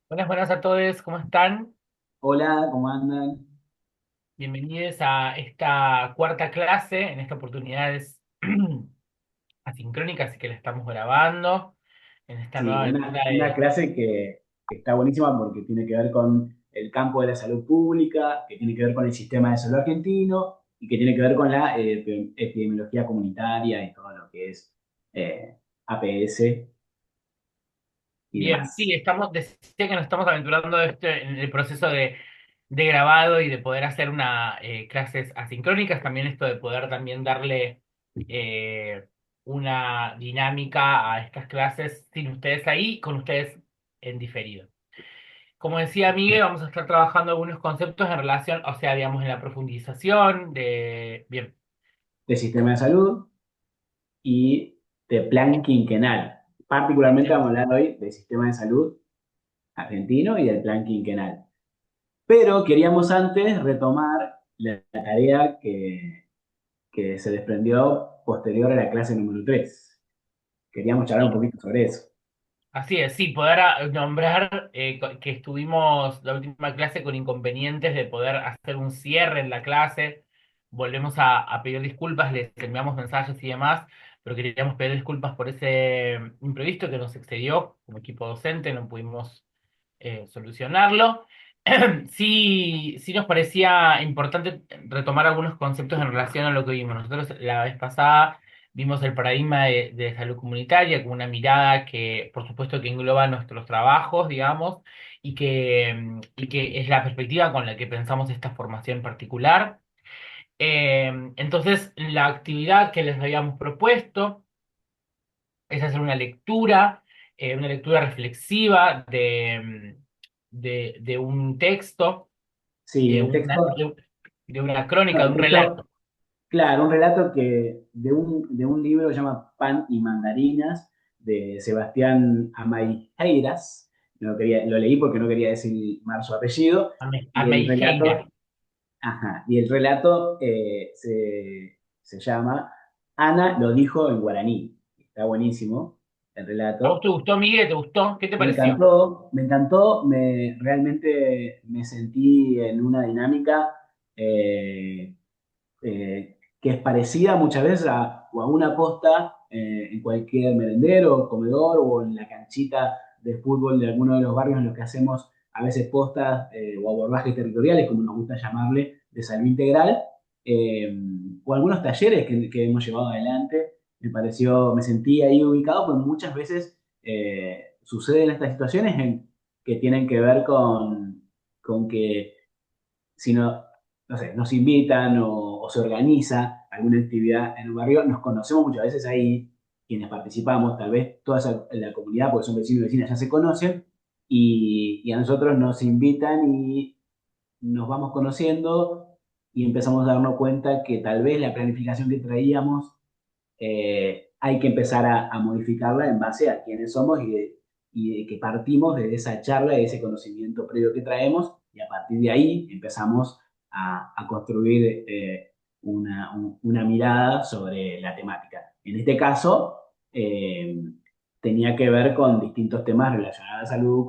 Buenas, buenas a todos, ¿cómo están? Hola, ¿cómo andan? Bienvenidos a esta cuarta clase. En esta oportunidad es asincrónica, así que la estamos grabando en esta Sí, nueva una, aventura una de... clase que está buenísima porque tiene que ver con el campo de la salud pública, que tiene que ver con el sistema de salud argentino y que tiene que ver con la epidemiología comunitaria y todo lo que es APS y Bien, sí, demás. decía que nos estamos aventurando en el proceso de grabado y de poder hacer clases asincrónicas, también esto de poder también darle eh, una dinámica a estas clases sin ustedes ahí, con ustedes en diferido. Como decía Miguel, vamos a estar trabajando algunos conceptos en relación, o sea, digamos, en la profundización de... Bien, De sistema de salud y de plan quinquenal. Particularmente vamos a hablar hoy del sistema de salud argentino y del plan quinquenal. Pero queríamos antes retomar la tarea que se desprendió posterior a la clase número 3. Queríamos charlar un sí, poquito sobre eso. así es, sí, poder nombrar que estuvimos la última clase con inconvenientes de poder hacer un cierre en la clase. Volvemos a pedir disculpas, les enviamos mensajes y demás, pero queríamos pedir disculpas por ese imprevisto que nos excedió como equipo docente, no pudimos solucionarlo. Sí, sí nos parecía importante retomar algunos conceptos en relación a lo que vimos. Nosotros la vez pasada vimos el paradigma de salud comunitaria con una mirada que, por supuesto, que engloba nuestros trabajos, digamos, y que es la perspectiva con la que pensamos esta formación particular. Entonces, la actividad que les habíamos propuesto es hacer una lectura reflexiva de un texto, Sí, de el una, texto, de una no, crónica, de el un texto, relato. claro, un relato de un libro que se llama Pan y Mandarinas, de Sebastián Amaiheiras. Lo leí porque no quería decir mal su apellido. Y el Ameijeira. relato, ajá, y el relato se llama Ana lo dijo en guaraní. Está buenísimo el ¿A vos relato. te gustó, Miguel? ¿Te gustó? ¿Qué te Me pareció? encantó, me encantó, realmente me sentí en una dinámica eh, que es parecida muchas veces o a una posta en cualquier merendero, comedor o en la canchita de fútbol de alguno de los barrios en los que hacemos a veces postas o abordajes territoriales, como nos gusta llamarle, de salud integral, eh, o algunos talleres que hemos llevado adelante. Me sentí ahí ubicado, pues muchas veces suceden estas situaciones que tienen que ver con que si no sé, nos invitan o se organiza alguna actividad en un barrio, nos conocemos muchas veces ahí, quienes participamos, tal vez toda la comunidad, porque son vecinos y vecinas, ya se conocen, y a nosotros nos invitan y nos vamos conociendo y empezamos a darnos cuenta que tal vez la planificación que traíamos hay que empezar a modificarla en base a quiénes somos y de que partimos de esa charla, de ese conocimiento previo que traemos, y a partir de ahí empezamos a construir una mirada sobre la temática. En este caso, tenía que ver con distintos temas relacionados a la salud,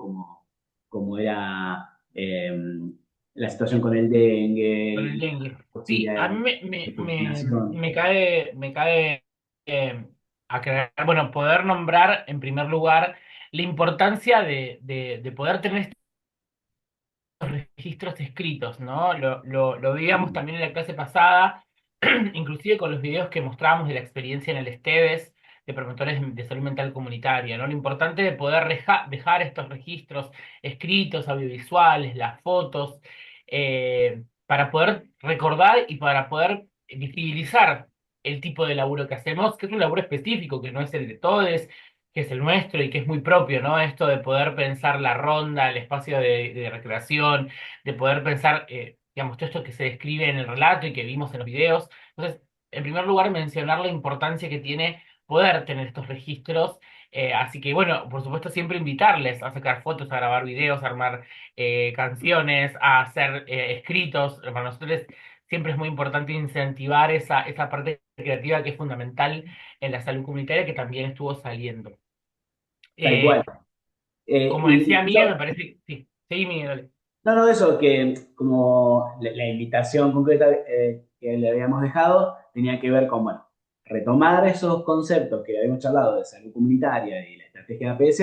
como era la situación con el Con dengue el y la dengue. Sí, posibilidad a mí de pugnación. me cae aclarar, bueno, poder nombrar en primer lugar la importancia de poder tener registros escritos, ¿no? Lo veíamos también en la clase pasada, inclusive con los videos que mostramos de la experiencia en el Esteves de promotores de salud mental comunitaria, ¿no? Lo importante de poder dejar estos registros escritos, audiovisuales, las fotos, para poder recordar y para poder visibilizar el tipo de laburo que hacemos, que es un laburo específico, que no es el de todos, que es el nuestro y que es muy propio, ¿no? Esto de poder pensar la ronda, el espacio de recreación, de poder pensar, digamos, todo esto que se describe en el relato y que vimos en los videos. Entonces, en primer lugar, mencionar la importancia que tiene poder tener estos registros. Así que, bueno, por supuesto, siempre invitarles a sacar fotos, a grabar videos, a armar canciones, a hacer escritos. Para nosotros siempre es muy importante incentivar esa parte creativa que es fundamental en la salud comunitaria que también estuvo saliendo. Tal cual. Eh, Como Y decía Miguel, me parece, sí, sí, Miguel, dale. no, no, eso que como la invitación concreta que le habíamos dejado tenía que ver con, bueno, retomar esos conceptos que habíamos charlado de salud comunitaria y la estrategia de APS,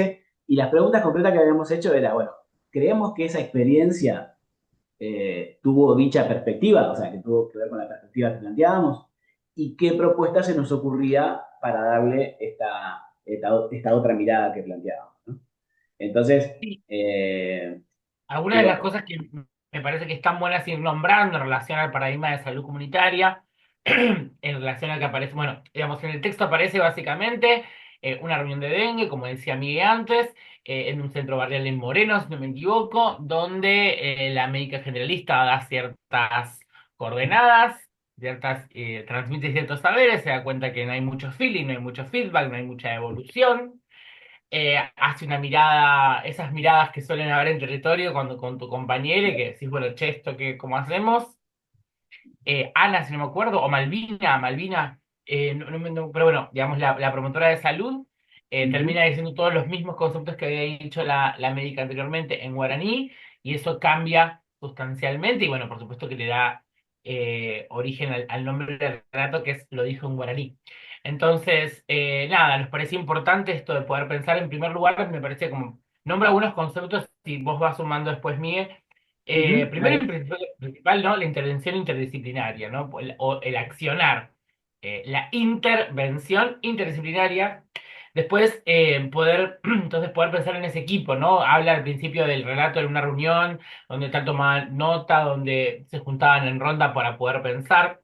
y las preguntas concretas que habíamos hecho era, bueno, ¿creemos que esa experiencia tuvo dicha perspectiva? O sea, que tuvo que ver con la perspectiva que planteábamos, y qué propuesta se nos ocurría para darle esta otra mirada que planteábamos, ¿no? Entonces, Sí, eh, algunas de las digo, cosas que me parece que están buenas ir nombrando en relación al paradigma de salud comunitaria, en relación a que aparece, bueno, digamos, en el texto aparece básicamente una reunión de dengue, como decía Miguel antes, en un centro barrial en Moreno, si no me equivoco, donde la médica generalista da ciertas coordenadas, transmite ciertos saberes, se da cuenta que no hay mucho feeling, no hay mucho feedback, no hay mucha evolución. Hace una mirada, esas miradas que suelen haber en territorio cuando con tu compañero y que decís, bueno, che, esto que, ¿cómo hacemos? Ana, si no me acuerdo, o Malvina, pero bueno, digamos, la promotora de salud ujú, termina diciendo todos los mismos conceptos que había dicho la médica anteriormente en guaraní, y eso cambia sustancialmente, y bueno, por supuesto que le da origen al nombre del relato, que es Lo dijo en guaraní. Entonces, nada, nos parece importante esto de poder pensar en primer lugar, me parece como, nombra algunos conceptos y vos vas sumando después, Miguel. ujú, Primero y dale. principal, ¿no? La intervención interdisciplinaria, ¿no? O el accionar. La intervención interdisciplinaria. Después, entonces poder pensar en ese equipo, ¿no? Habla al principio del relato en una reunión donde tal tomaban nota, donde se juntaban en ronda para poder pensar.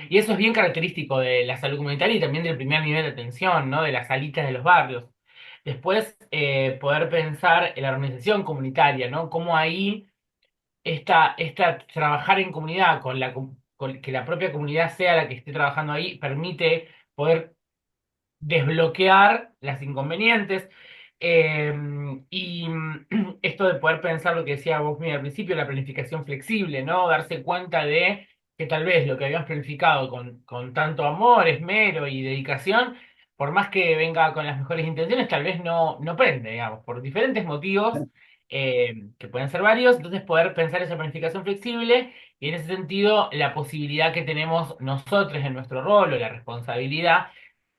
Y eso es bien característico de la salud comunitaria y también del primer nivel de atención, ¿no? De las salitas de los barrios. Después, poder pensar en la organización comunitaria, ¿no? Cómo ahí trabajar en comunidad con que la propia comunidad sea la que esté trabajando ahí, permite poder desbloquear las inconvenientes. eh, y esto de poder pensar lo que decía vos mismo al principio, la planificación flexible, ¿no? Darse cuenta de que tal vez lo que habíamos planificado con tanto amor, esmero y dedicación, por más que venga con las mejores intenciones, tal vez no prende, digamos, por diferentes motivos, que pueden ser varios. Entonces poder pensar esa planificación flexible y en ese sentido la posibilidad que tenemos nosotros en nuestro rol o la responsabilidad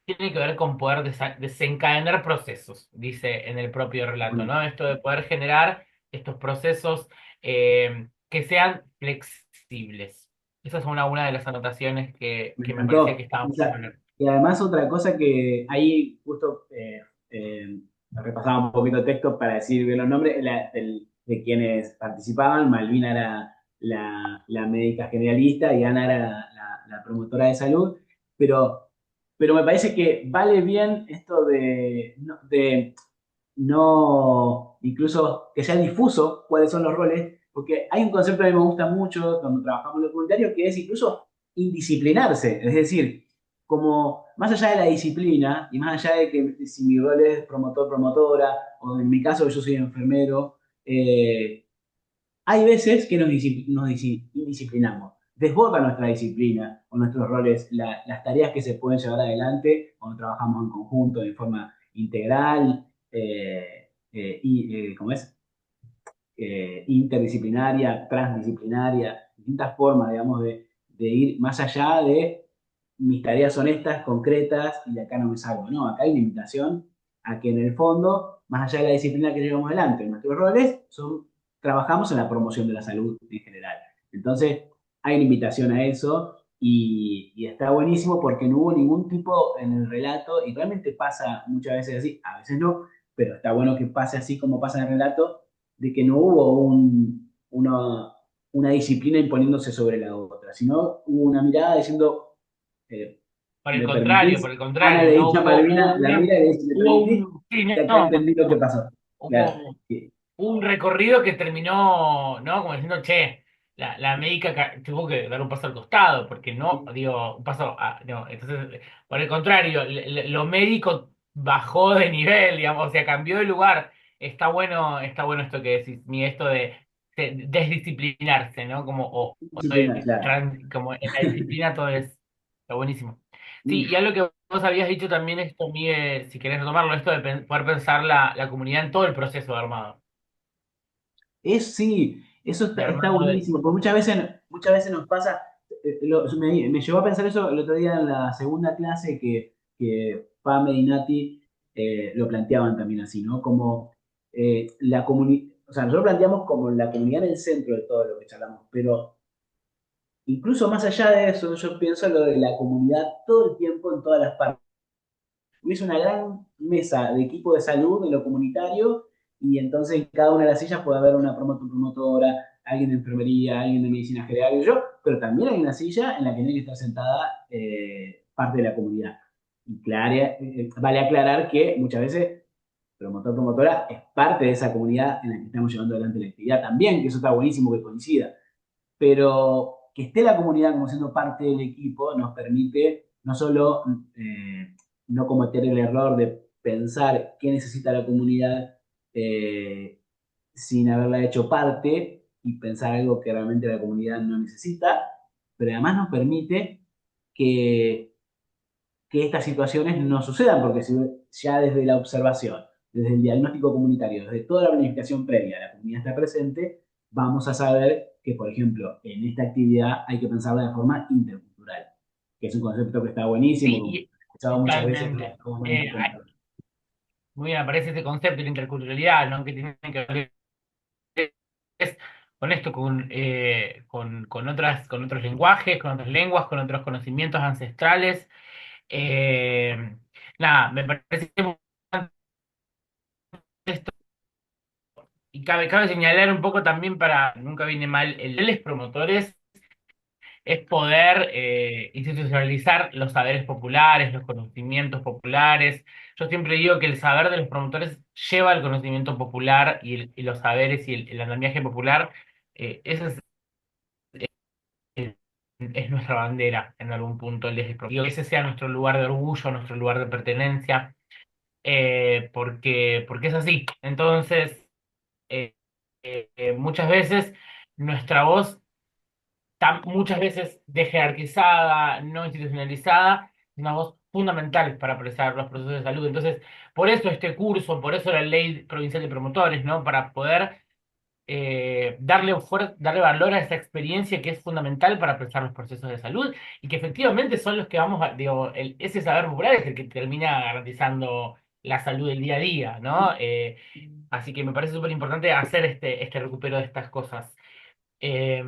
tiene que ver con poder desencadenar procesos, dice en el propio relato, Bueno, ¿no? Esto de poder generar estos procesos que sean flexibles. Esa es una de las anotaciones me que me parecía que encantó. estaba bueno poner. Y además otra cosa que ahí justo repasaba un poquito el texto para decir bien los nombres de quienes participaban. Malvina era la médica generalista y Ana era la promotora de salud, pero, pero me parece que vale bien esto de no, incluso que sea difuso cuáles son los roles, porque hay un concepto que a mí me gusta mucho cuando trabajamos en lo comunitario, que es incluso indisciplinarse, es decir, como más allá de la disciplina y más allá de que si mi rol es promotor, promotora, o en mi caso yo soy enfermero, hay veces que nos indisciplinamos, desborda nuestra disciplina o nuestros roles, las tareas que se pueden llevar adelante cuando trabajamos en conjunto de forma integral, ¿cómo es? Interdisciplinaria, transdisciplinaria, distintas formas, digamos, de ir más allá de mis tareas son estas, concretas, y de acá no me salgo. No, acá hay una invitación a que en el fondo, más allá de la disciplina que llevamos adelante, nuestros roles son, trabajamos en la promoción de la salud en general. Entonces, hay una invitación a eso y está buenísimo porque no hubo ningún tipo en el relato, y realmente pasa muchas veces así, a veces no, pero está bueno que pase así como pasa en el relato, de que no hubo una disciplina imponiéndose sobre la otra, sino hubo una mirada diciendo, eh, ¿me Por permitís? el Ana contrario, le ¿no? dice a Malvina, la mira y le dice, ¿me permitís? Sí, Que acá no, entendí lo que pasó. Claro. hubo un recorrido que terminó, ¿no? Como diciendo, che, la médica tuvo que dar un paso al costado, porque no, digo, un paso, no, entonces, por el contrario, lo médico bajó de nivel, digamos, o sea, cambió de lugar. Está bueno esto que decís, ni esto de desdisciplinarse, ¿no? Como, Disciplina, claro. como en la disciplina todo está buenísimo. Sí, y algo que vos habías dicho también esto, Miguel, si querés retomarlo, esto de poder pensar la comunidad en todo el proceso de armado. Sí, eso De está armado de... buenísimo, porque muchas veces nos pasa, me llevó a pensar eso el otro día en la segunda clase que Pam y Nati lo planteaban también así, ¿no? Como la comunidad, o sea, nosotros planteamos como la comunidad en el centro de todo lo que charlamos, pero incluso más allá de eso, yo pienso lo de la comunidad todo el tiempo en todas las partes. Hubiese una gran mesa de equipo de salud en lo comunitario y entonces en cada una de las sillas puede haber una promotora, alguien de enfermería, alguien de medicina general y yo, pero también hay una silla en la que tiene que estar sentada parte de la comunidad. Y vale aclarar que muchas veces promotora es parte de esa comunidad en la que estamos llevando adelante la actividad también, que eso está buenísimo que coincida, pero que esté la comunidad como siendo parte del equipo nos permite no solo no cometer el error de pensar qué necesita la comunidad eh, sin haberla hecho parte y pensar algo que realmente la comunidad no necesita, pero además nos permite que, que estas situaciones no sucedan, porque si ya desde la observación, desde el diagnóstico comunitario, desde toda la planificación previa, la comunidad está presente, vamos a saber que, por ejemplo, en esta actividad hay que pensarla de forma intercultural, que es un concepto que está buenísimo, Sí, como he escuchado muchas veces totalmente. a vos, Mati, Ay, comentar. muy bien, aparece este concepto de la interculturalidad, ¿no? Que tiene que ver es con esto, con otros lenguajes, con otras lenguas, con otros conocimientos ancestrales. Eh, nada, me parece muy importante esto. Y cabe señalar un poco también para, nunca viene mal, el de los promotores es poder institucionalizar los saberes populares, los conocimientos populares. Yo siempre digo que el saber de los promotores lleva al conocimiento popular y los saberes y el andamiaje popular. Ese es nuestra bandera en algún punto, el eje propio. Que ese sea nuestro lugar de orgullo, nuestro lugar de pertenencia, porque es así. Entonces, eh, muchas veces nuestra voz muchas veces de jerarquizada, no institucionalizada, es una voz fundamental para preservar los procesos de salud. Entonces, por eso este curso, por eso la ley provincial de promotores, ¿no? Para poder darle valor a esa experiencia que es fundamental para preservar los procesos de salud y que efectivamente son los que vamos a, digo, ese saber popular es el que termina garantizando la salud del día a día, ¿no? Así que me parece súper importante hacer este recupero de estas cosas. Eh,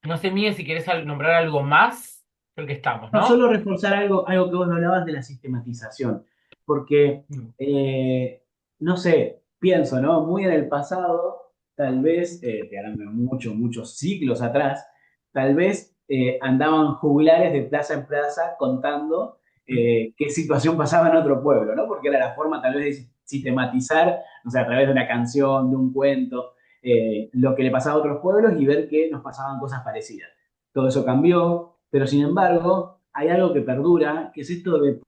no sé, Miguel, si querés nombrar algo más, creo que estamos, No, ¿no? solo reforzar algo que vos hablabas de la sistematización, porque, Mm. eh, no sé, pienso, ¿no? Muy en el pasado, tal vez, te hablando de muchos siglos atrás, tal vez andaban juglares de plaza en plaza contando qué situación pasaba en otro pueblo, ¿no? Porque era la forma tal vez de sistematizar, o sea, a través de una canción, de un cuento, lo que le pasaba a otros pueblos y ver que nos pasaban cosas parecidas. Todo eso cambió, pero sin embargo, hay algo que perdura, que es esto de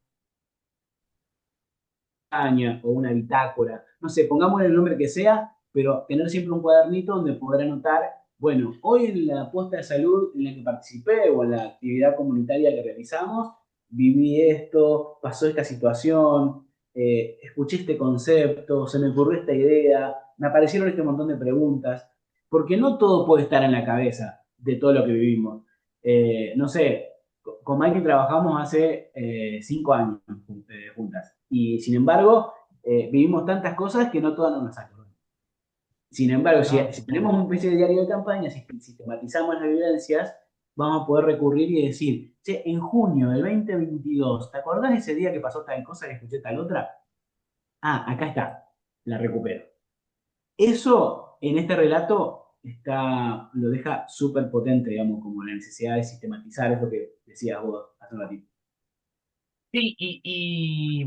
España o una bitácora, no sé, pongamos el nombre que sea, pero tener siempre un cuadernito donde poder anotar, bueno, hoy en la posta de salud en la que participé o en la actividad comunitaria que realizamos, viví esto, pasó esta situación, escuché este concepto, se me ocurrió esta idea, me aparecieron este montón de preguntas, porque no todo puede estar en la cabeza de todo lo que vivimos. No sé, con Mikey trabajamos hace 5 años juntas y sin embargo vivimos tantas cosas que no todas nos las acordamos. Sin embargo, No, si tenemos total. una especie de diario de campaña, si sistematizamos las evidencias, vamos a poder recurrir y decir, che, en junio del 2022, ¿te acordás de ese día que pasó tal cosa que escuché tal otra? Ah, acá está, la recupero. Eso en este relato lo deja súper potente, digamos, como la necesidad de sistematizar, es lo que decías vos hace un ratito. Sí,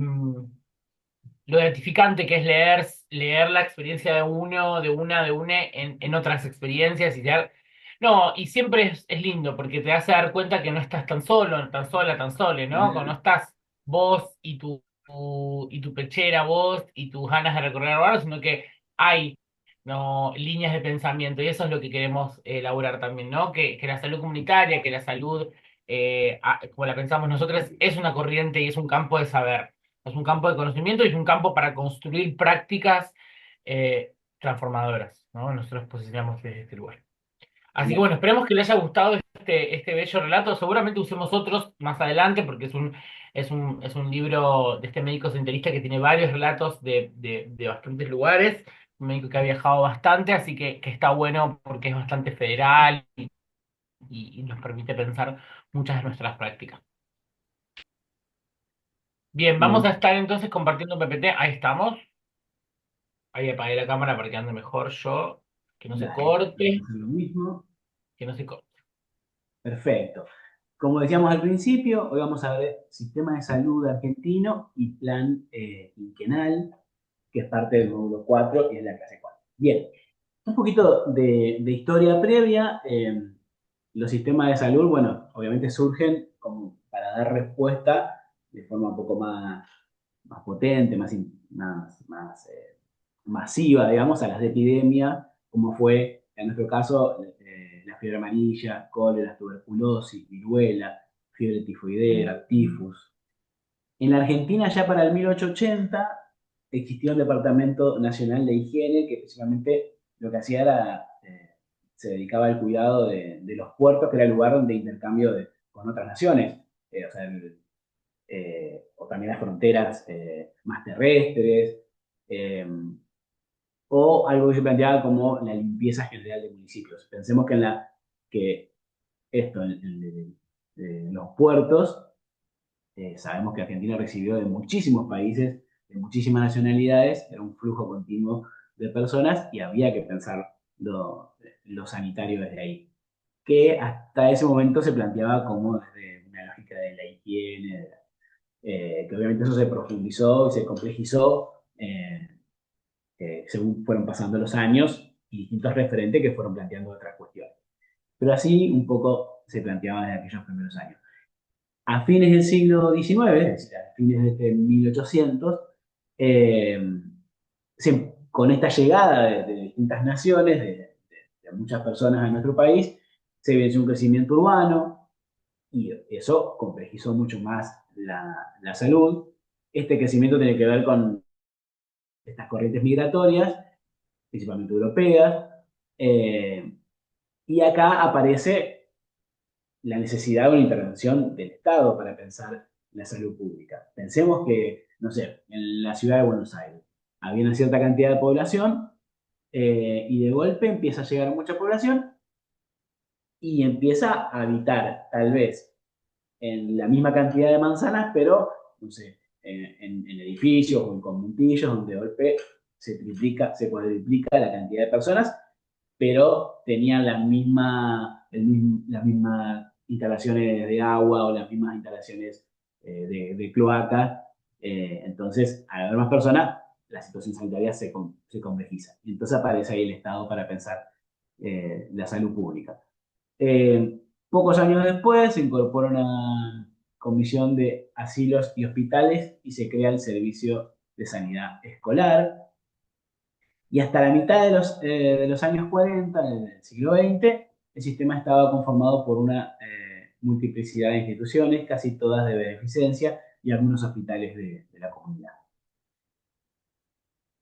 lo gratificante que es leer la experiencia de uno, de una en otras experiencias y no, y siempre es lindo porque te hace dar cuenta que no estás tan solo, tan sola, tan sole, ¿no? Que no estás vos y y tu pechera, vos y tus ganas de recorrer el sino que hay no, líneas de pensamiento y eso es lo que queremos elaborar también, ¿no? Que la salud comunitaria, que la salud como la pensamos nosotros, es una corriente y es un campo de saber, es un campo de conocimiento y es un campo para construir prácticas transformadoras, ¿no? Nosotros posicionamos desde este lugar. Así que Bien, bueno, esperemos que le haya gustado este bello relato. Seguramente usemos otros más adelante porque es un libro de este médico senderista que tiene varios relatos de bastantes lugares. Un médico que ha viajado bastante, así que está bueno porque es bastante federal y nos permite pensar muchas de nuestras prácticas. Bien, vamos a bien, estar entonces compartiendo un PPT. Ahí estamos. Ahí apagué la cámara para que ande mejor yo. Que no se dale. Vamos a corte. hacer lo mismo. Que no se corte. Perfecto. Como decíamos al principio, hoy vamos a ver Sistema de Salud Argentino y Plan Quinquenal, que es parte del módulo 4 y es la clase 4. Bien, un poquito de historia previa. Los sistemas de salud, bueno, obviamente surgen como para dar respuesta de forma un poco más potente, más masiva, digamos, a las epidemias, como fue en nuestro caso la fiebre amarilla, cólera, tuberculosis, viruela, fiebre tifoidea, tifus. En la Argentina ya para el 1880 existió el Departamento Nacional de Higiene que principalmente lo que hacía era, se dedicaba al cuidado de los puertos, que era el lugar de intercambio con otras naciones. O sea, o también las fronteras más terrestres, eh, o algo que se planteaba como la limpieza general de municipios. Pensemos que esto en los puertos, sabemos que Argentina recibió de muchísimos países, de muchísimas nacionalidades, era un flujo continuo de personas y había que pensar lo sanitario desde ahí, que hasta ese momento se planteaba como desde una lógica de la higiene, que obviamente eso se profundizó y se complejizó según fueron pasando los años y distintos referentes que fueron planteando otras cuestiones. Pero así un poco se planteaba desde aquellos primeros años. A fines del siglo XIX, es decir, a fines de este 1800, eh, con esta llegada de distintas naciones, de muchas personas a nuestro país, se evidenció un crecimiento urbano y eso complejizó mucho más la salud. Este crecimiento tiene que ver con estas corrientes migratorias, principalmente europeas, eh, y acá aparece la necesidad de una intervención del Estado para pensar la salud pública. Pensemos que, no sé, en la ciudad de Buenos Aires había una cierta cantidad de población y de golpe empieza a llegar mucha población y empieza a habitar tal vez en la misma cantidad de manzanas, pero, no sé, en edificios o en conjuntillos donde de golpe se triplica, se cuadriplica la cantidad de personas, pero tenían las mismas instalaciones de agua o las mismas instalaciones de cloaca. Entonces, al haber más personas, la situación sanitaria se complejiza. Y entonces aparece ahí el Estado para pensar la salud pública. Pocos años después se incorpora una comisión de asilos y hospitales y se crea el Servicio de Sanidad Escolar. Y hasta la mitad de los años 40 del siglo XX, el sistema estaba conformado por una multiplicidad de instituciones, casi todas de beneficencia, y algunos hospitales de la comunidad.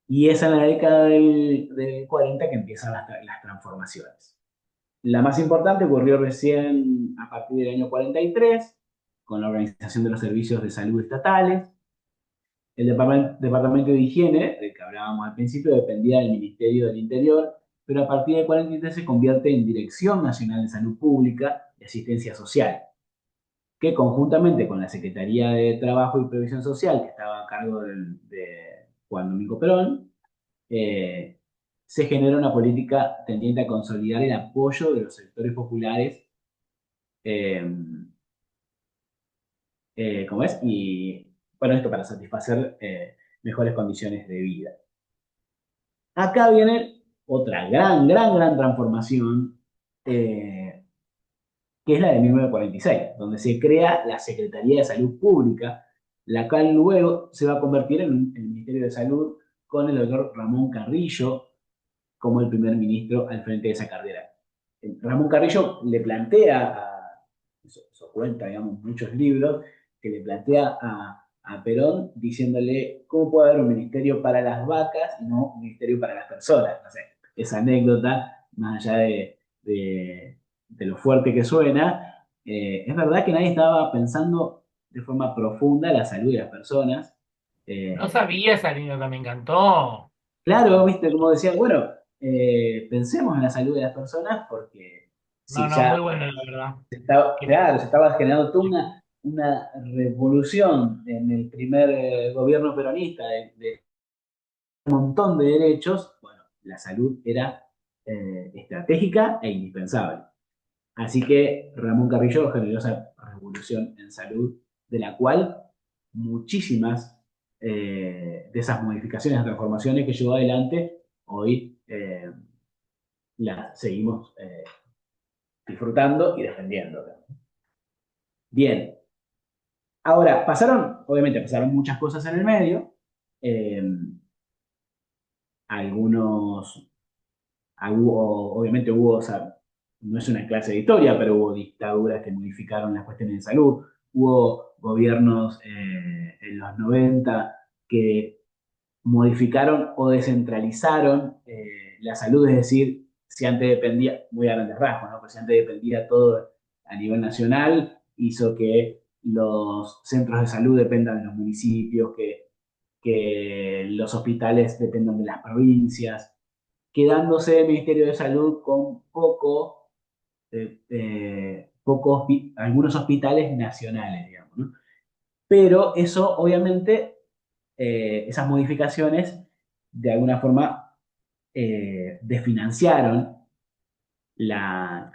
Y es en la década del 40 que empiezan las transformaciones. La más importante ocurrió recién a partir del año 43, con la organización de los servicios de salud estatales. El Departamento de Higiene, del que hablábamos al principio, dependía del Ministerio del Interior, pero a partir del 43 se convierte en Dirección Nacional de Salud Pública y Asistencia Social, que conjuntamente con la Secretaría de Trabajo y Previsión Social, que estaba a cargo de Juan Domingo Perón, eh, se genera una política tendiente a consolidar el apoyo de los sectores populares, eh, ¿cómo es? Y bueno, esto para satisfacer mejores condiciones de vida. Acá viene otra gran transformación, que es la de 1946, donde se crea la Secretaría de Salud Pública, la cual luego se va a convertir en el Ministerio de Salud con el doctor Ramón Carrillo como el primer ministro al frente de esa carrera. Ramón Carrillo le plantea, eso cuenta, digamos, muchos libros, que le plantea a Perón diciéndole cómo puede haber un ministerio para las vacas y no un ministerio para las personas. No sé, esa anécdota, más allá de lo fuerte que suena, es verdad que nadie estaba pensando de forma profunda la salud de las personas. No Eh, sabía esa anécdota, me encantó. claro, viste, como decía, bueno, pensemos en la salud de las personas porque No, si no, ya muy bueno, la verdad. Que- claro, se estaba generando toda una revolución en el primer gobierno peronista de un montón de derechos, bueno, la salud era estratégica e indispensable. Así que Ramón Carrillo generó esa revolución en salud, de la cual muchísimas de esas modificaciones, transformaciones que llevó adelante, hoy las seguimos disfrutando y defendiendo. Bien, ahora obviamente pasaron muchas cosas en el medio, eh, algunos obviamente hubo, o sea, no es una clase de historia, pero hubo dictaduras que modificaron las cuestiones de salud, hubo gobiernos en los 90 que modificaron o descentralizaron la salud, es decir, si antes dependía, muy a grandes rasgos, ¿no? Pues si antes dependía todo a nivel nacional, hizo que los centros de salud dependan de los municipios, que los hospitales dependan de las provincias, quedándose el Ministerio de Salud con algunos hospitales nacionales, digamos, ¿no? Pero eso, obviamente, esas modificaciones, de alguna forma, desfinanciaron la-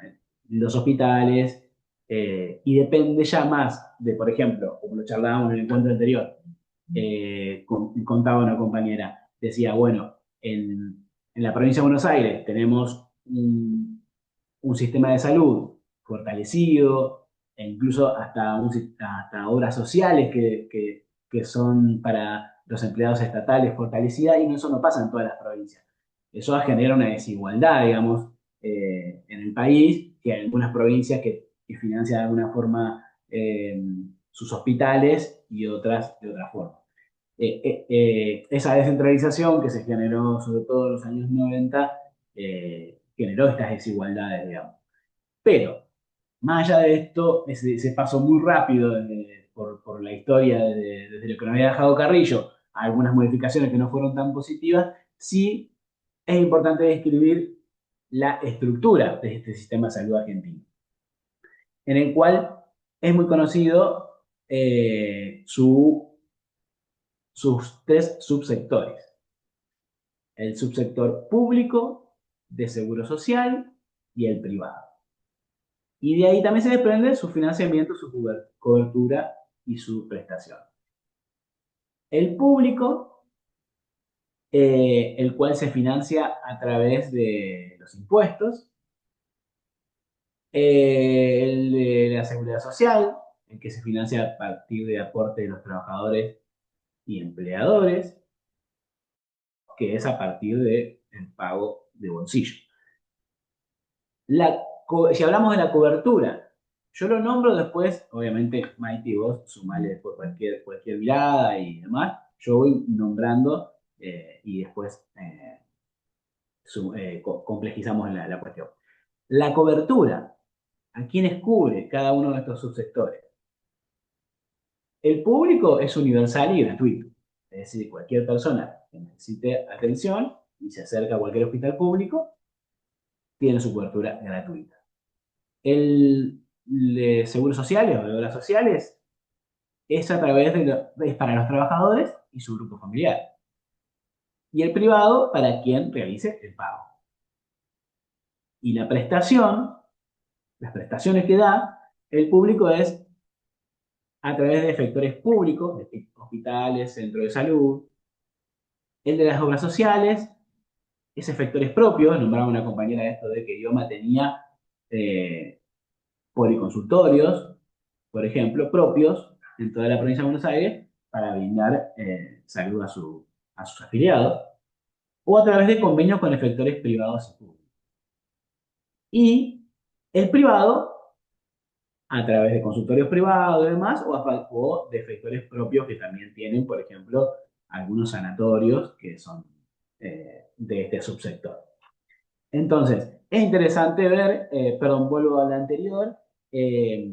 los hospitales y depende ya más de, por ejemplo, como lo charlábamos en el encuentro anterior, contaba una compañera, decía, bueno, en la provincia de Buenos Aires tenemos un sistema de salud fortalecido, e incluso hasta obras sociales que son para los empleados estatales fortalecidas, y eso no pasa en todas las provincias. Eso genera una desigualdad, digamos, en el país, que hay algunas provincias que financian de alguna forma sus hospitales y otras de otra forma. Esa descentralización que se generó sobre todo en los años 90 generó estas desigualdades, digamos. Pero, más allá de esto, ese paso muy rápido por la historia desde lo que nos había dejado Carrillo, a algunas modificaciones que no fueron tan positivas, sí es importante describir la estructura de este sistema de salud argentino, en el cual es muy conocido sus tres subsectores: el subsector público, de seguro social y el privado. Y de ahí también se desprende su financiamiento, su cobertura y su prestación. El público, el cual se financia a través de los impuestos. El de la seguridad social, el que se financia a partir de aporte de los trabajadores y empleadores, que es a partir del pago de bolsillo. Si hablamos de la cobertura, yo lo nombro después, obviamente, Maite y vos sumale después cualquier mirada y demás. Yo voy nombrando y después complejizamos la cuestión. La cobertura, ¿a quiénes cubre cada uno de estos subsectores? El público es universal y gratuito. Es decir, cualquier persona que necesite atención y se acerca a cualquier hospital público, tiene su cobertura gratuita. El de seguros sociales o de obras sociales es a través es para los trabajadores y su grupo familiar. Y el privado para quien realice el pago. Y las prestaciones que da el público es a través de efectores públicos, de hospitales, centros de salud. El de las obras sociales es efectores propios, nombraba una compañera esto de que IOMA tenía eh, policonsultorios, por ejemplo, propios en toda la provincia de Buenos Aires para brindar salud a sus afiliados, o a través de convenios con efectores privados y públicos. Y el privado a través de consultorios privados y demás, o de efectores propios que también tienen, por ejemplo, algunos sanatorios que son de este subsector. Entonces, es interesante ver, perdón, vuelvo a la anterior, eh,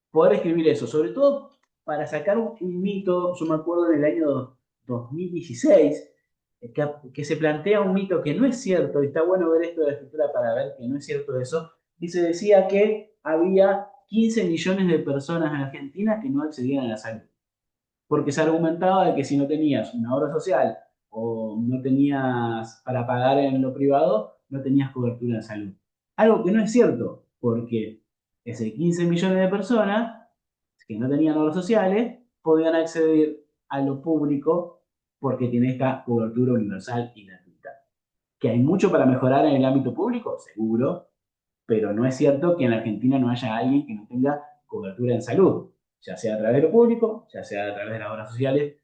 poder escribir eso, sobre todo para sacar un mito. Yo me acuerdo en el año 2016 que se plantea un mito que no es cierto, y está bueno ver esto de la escritura para ver que no es cierto eso, y se decía que había 15 millones de personas en Argentina que no accedían a la salud, porque se argumentaba de que si no tenías una obra social o no tenías para pagar en lo privado, no tenías cobertura en salud. Algo que no es cierto, porque ese 15 millones de personas que no tenían obras sociales podían acceder a lo público porque tiene esta cobertura universal y gratuita. ¿Que hay mucho para mejorar en el ámbito público? Seguro, pero no es cierto que en Argentina no haya alguien que no tenga cobertura en salud, ya sea a través de lo público, ya sea a través de las obras sociales,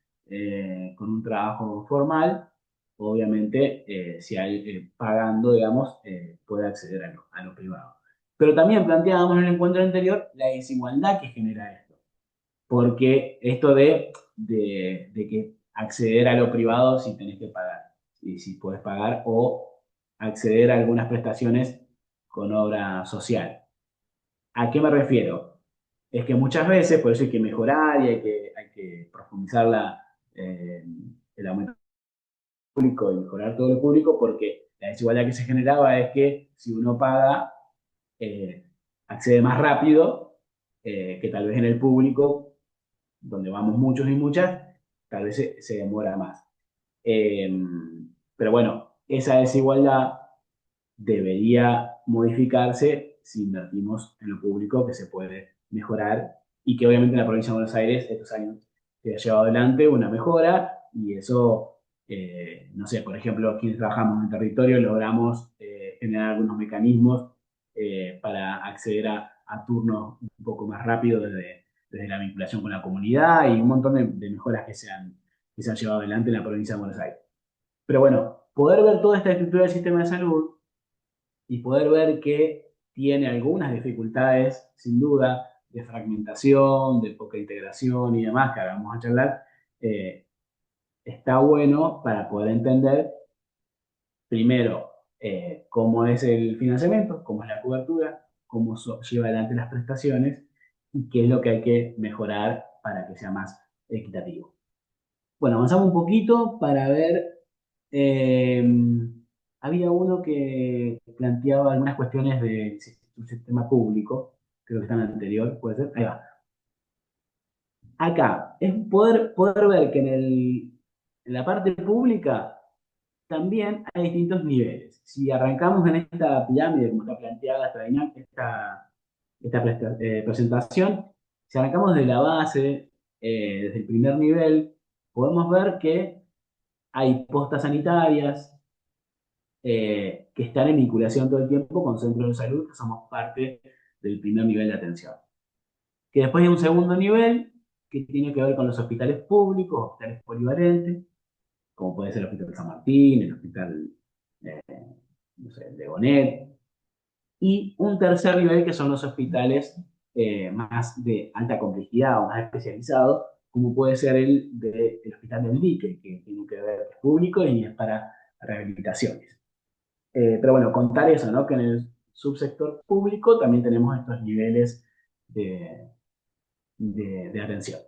con un trabajo formal, obviamente, si hay pagando, digamos, puede acceder a lo privado. Pero también planteábamos en el encuentro anterior la desigualdad que genera esto, porque esto de que acceder a lo privado si tenés que pagar, y si puedes pagar, o acceder a algunas prestaciones con obra social. ¿A qué me refiero? Es que muchas veces, por eso hay que mejorar y hay que profundizar el aumento público y mejorar todo lo público, porque la desigualdad que se generaba es que si uno paga, eh, accede más rápido, que tal vez en el público, donde vamos muchos y muchas, tal vez se demora más. Eh, pero bueno, esa desigualdad debería modificarse si invertimos en lo público, que se puede mejorar y que obviamente en la provincia de Buenos Aires estos años se ha llevado adelante una mejora y eso, no sé, por ejemplo, quienes trabajamos en el territorio logramos generar algunos mecanismos para acceder a turnos un poco más rápido desde la vinculación con la comunidad y un montón de mejoras que se han llevado adelante en la provincia de Buenos Aires. Pero bueno, poder ver toda esta estructura del sistema de salud y poder ver que tiene algunas dificultades, sin duda, de fragmentación, de poca integración y demás, que ahora vamos a charlar, eh, está bueno para poder entender primero cómo es el financiamiento, cómo es la cobertura, cómo lleva adelante las prestaciones y qué es lo que hay que mejorar para que sea más equitativo. Bueno, avanzamos un poquito para ver. eh, Había uno que planteaba algunas cuestiones del sistema público, creo que está en el anterior, puede ser. Ahí va. Acá es poder ver que en la parte pública también hay distintos niveles. Si arrancamos en esta pirámide, como está planteada esta presentación, si arrancamos de la base, desde el primer nivel, podemos ver que hay postas sanitarias que están en vinculación todo el tiempo con centros de salud, que somos parte del primer nivel de atención. Que después hay un segundo nivel que tiene que ver con los hospitales públicos, hospitales polivalentes, como puede ser el Hospital San Martín, el Hospital eh, no sé, de Bonet, y un tercer nivel que son los hospitales más de alta complejidad o más especializados, como puede ser el Hospital del Dique, que tiene que ver es público y es para rehabilitaciones. Pero bueno, contar eso, ¿no? Que en el subsector público también tenemos estos niveles de, de atención.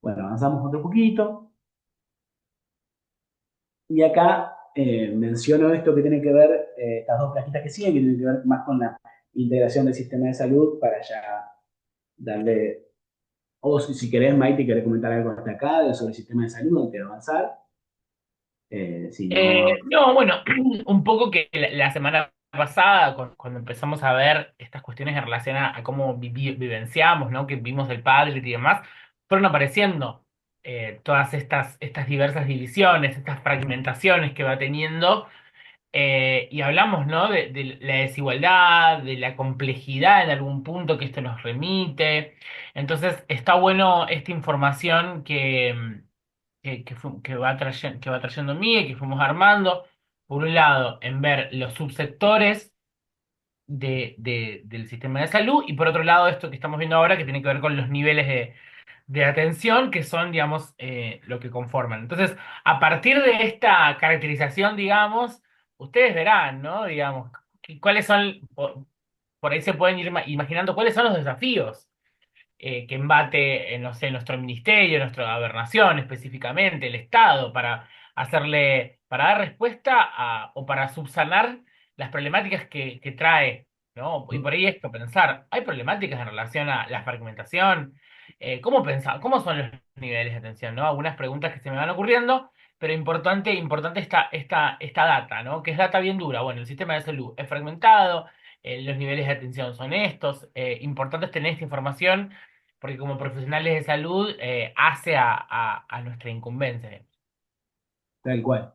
Bueno, avanzamos otro poquito. Y acá menciono esto que tiene que ver, estas dos plaquitas que siguen, que tienen que ver más con la integración del sistema de salud para ya darle, o si querés, Maite, querés comentar algo hasta acá sobre el sistema de salud antes de avanzar. Si no, No, bueno, un poco que la semana pasada, cuando empezamos a ver estas cuestiones en relación a cómo vivenciamos, ¿no? Que vimos el padre y demás, fueron apareciendo todas estas diversas divisiones, estas fragmentaciones que va teniendo, y hablamos, ¿no? De la desigualdad, de la complejidad en algún punto que esto nos remite. Entonces, está bueno esta información que va trayendo Mía y que fuimos armando, por un lado, en ver los subsectores del sistema de salud, y por otro lado esto que estamos viendo ahora que tiene que ver con los niveles de atención que son, digamos, lo que conforman. Entonces, a partir de esta caracterización, digamos, ustedes verán, ¿no? Digamos, cuáles son, por ahí se pueden ir imaginando cuáles son los desafíos que embate, no sé, nuestro ministerio, nuestra gobernación específicamente, el Estado, para para dar respuesta o para subsanar las problemáticas que trae, ¿no? Y por ahí esto, pensar, ¿hay problemáticas en relación a la fragmentación? ¿Cómo pensar, cómo son los niveles de atención, ¿no? Algunas preguntas que se me van ocurriendo, pero importante esta data, ¿no? Que es data bien dura. Bueno, el sistema de salud es fragmentado, los niveles de atención son estos, importante es tener esta información porque como profesionales de salud hace a nuestra incumbencia. Tal cual.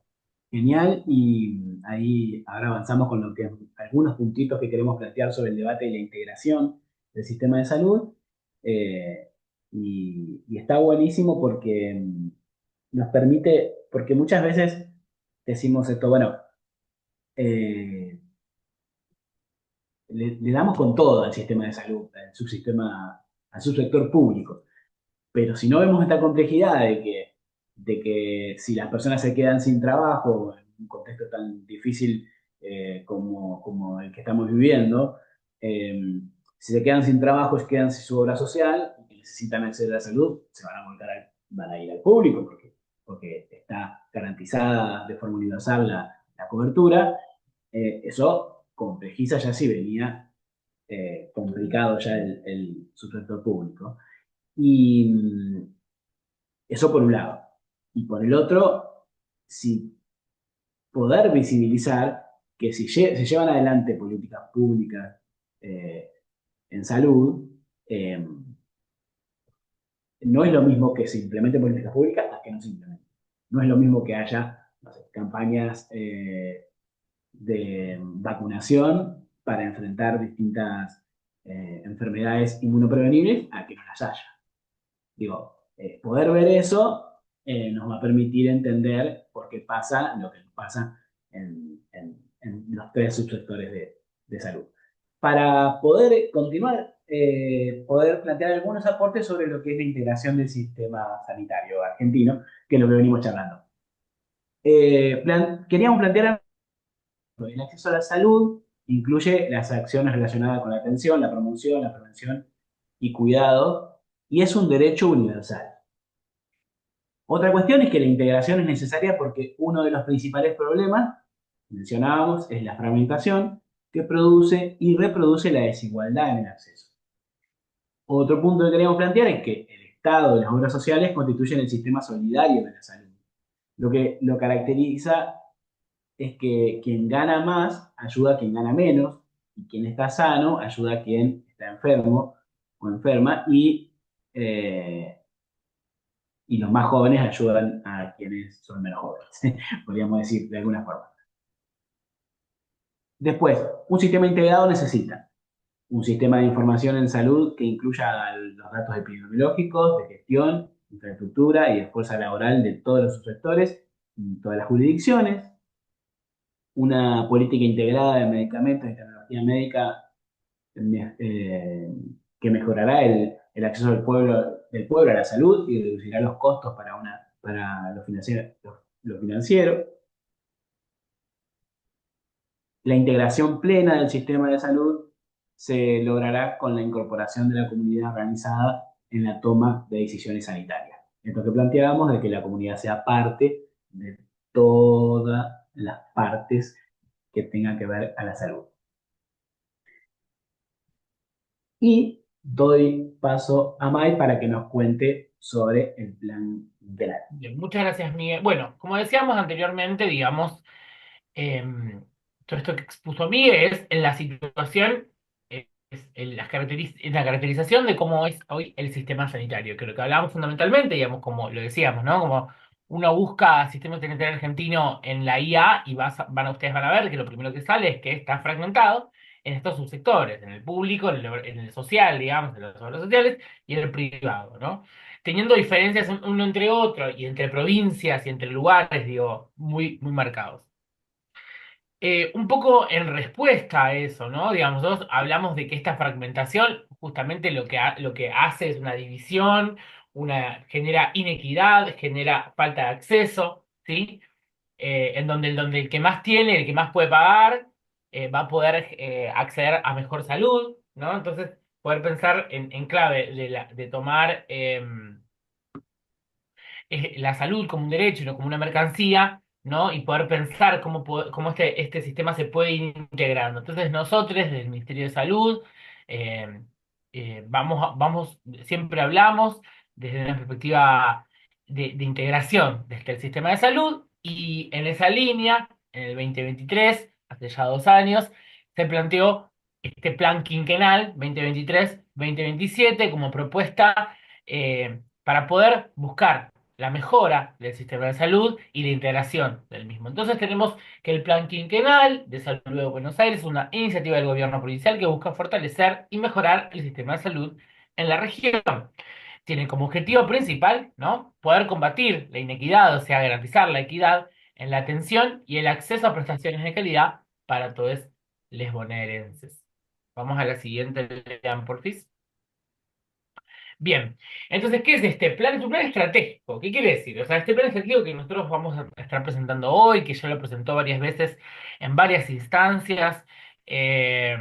Genial, y ahí ahora avanzamos con lo que algunos puntitos que queremos plantear sobre el debate y la integración del sistema de salud. Eh, y está buenísimo porque nos permite, porque muchas veces decimos esto, bueno, eh, le damos con todo al sistema de salud, al subsistema, al subsector público. Pero si no vemos esta complejidad de que si las personas se quedan sin trabajo en un contexto tan difícil como el que estamos viviendo, eh, si se quedan sin trabajo, se quedan sin su obra social y necesitan acceder a la salud, se van a volcar van a ir al público porque está garantizada de forma universal la cobertura. Eso complejiza ya si venía complicado ya el subsector público. Y eso por un lado. Y por el otro, si poder visibilizar que si se llevan adelante políticas públicas eh, en salud, eh, no es lo mismo que se implementen políticas públicas a que no se implementen. No es lo mismo que haya, no sé, campañas de vacunación para enfrentar distintas enfermedades inmunoprevenibles a que no las haya. Digo, poder ver eso nos va a permitir entender por qué pasa lo que nos pasa en los tres subsectores de salud. Para poder continuar, poder plantear algunos aportes sobre lo que es la integración del sistema sanitario argentino, que es lo que venimos charlando. Queríamos plantear el acceso a la salud, incluye las acciones relacionadas con la atención, la promoción, la prevención y cuidado, y es un derecho universal. Otra cuestión es que la integración es necesaria porque uno de los principales problemas, mencionábamos, es la fragmentación que produce y reproduce la desigualdad en el acceso. Otro punto que queríamos plantear es que el Estado y las obras sociales constituyen el sistema solidario de la salud. Lo que lo caracteriza es que quien gana más ayuda a quien gana menos y quien está sano ayuda a quien está enfermo o enferma eh, y los más jóvenes ayudan a quienes son menos jóvenes, podríamos decir de alguna forma. Después, un sistema integrado necesita un sistema de información en salud que incluya los datos epidemiológicos, de gestión, infraestructura y de fuerza laboral de todos los subsectores, todas las jurisdicciones, una política integrada de medicamentos y tecnología médica eh, que mejorará el acceso del pueblo a la salud y reducirá los costos para lo financiero. La integración plena del sistema de salud se logrará con la incorporación de la comunidad organizada en la toma de decisiones sanitarias. Esto que planteábamos de que la comunidad sea parte de todas las partes que tengan que ver a la salud. Y doy paso a Mai para que nos cuente sobre el plan integral. Bien, muchas gracias, Miguel. Bueno, como decíamos anteriormente, digamos, todo esto que expuso Miguel es en la situación, es en en la caracterización de cómo es hoy el sistema sanitario, que lo que hablamos fundamentalmente, digamos, como lo decíamos, ¿no? Como uno busca sistema sanitario argentino en la IA y ustedes van a ver que lo primero que sale es que está fragmentado en estos subsectores, en el público, en el social, digamos, en las obras sociales y en el privado, ¿no? Teniendo diferencias uno entre otro y entre provincias y entre lugares, digo, muy marcados. Un poco en respuesta a eso, ¿no? Digamos, nosotros hablamos de que esta fragmentación justamente lo que hace es una división, genera inequidad, genera falta de acceso, ¿sí? Donde el que más tiene, el que más puede pagar, va a poder acceder a mejor salud, ¿no? Entonces, poder pensar en clave de tomar la salud como un derecho y no como una mercancía, ¿no? Y poder pensar cómo este sistema se puede ir integrando. Entonces, nosotros, desde el Ministerio de Salud, eh, siempre hablamos desde una perspectiva de integración desde el sistema de salud y en esa línea, en el 2023, hace ya 2 años, se planteó este plan quinquenal 2023-2027 como propuesta para poder buscar la mejora del sistema de salud y la integración del mismo. Entonces tenemos que el Plan Quinquenal de Salud de Buenos Aires es una iniciativa del gobierno provincial que busca fortalecer y mejorar el sistema de salud en la región. Tiene como objetivo principal, ¿no? Poder combatir la inequidad, o sea, garantizar la equidad en la atención y el acceso a prestaciones de calidad para todos los bonaerenses. Vamos a la siguiente, lean, porfis. Bien, entonces, ¿qué es este plan? Es un plan estratégico. ¿Qué quiere decir? O sea, este plan estratégico que nosotros vamos a estar presentando hoy, que ya lo presentó varias veces en varias instancias, eh,